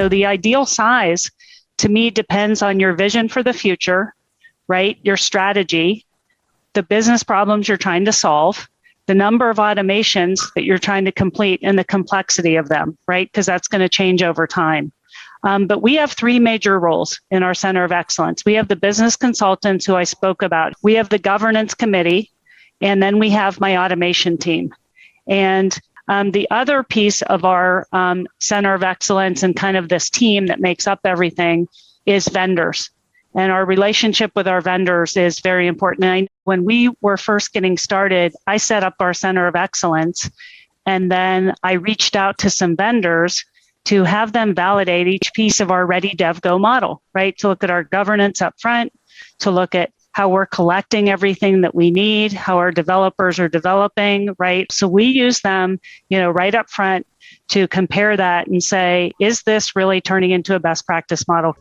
So the ideal size to me depends on your vision for the future, right? Your strategy, the business problems you're trying to solve, the number of automations that you're trying to complete, and the complexity of them, right? Because that's going to change over time. But we have three major roles in our Center of Excellence. We have the business consultants who I spoke about. We have the governance committee, and then we have my automation team. And the other piece of our Center of Excellence and kind of this team that makes up everything is vendors. And our relationship with our vendors is very important. And when we were first getting started, I set up our Center of Excellence, and then I reached out to some vendors to have them validate each piece of our Ready Dev Go model, right? To look at our governance up front, to look at how we're collecting everything that we need, how our developers are developing, right? So we use them, right up front to compare that and say, is this really turning into a best practice model?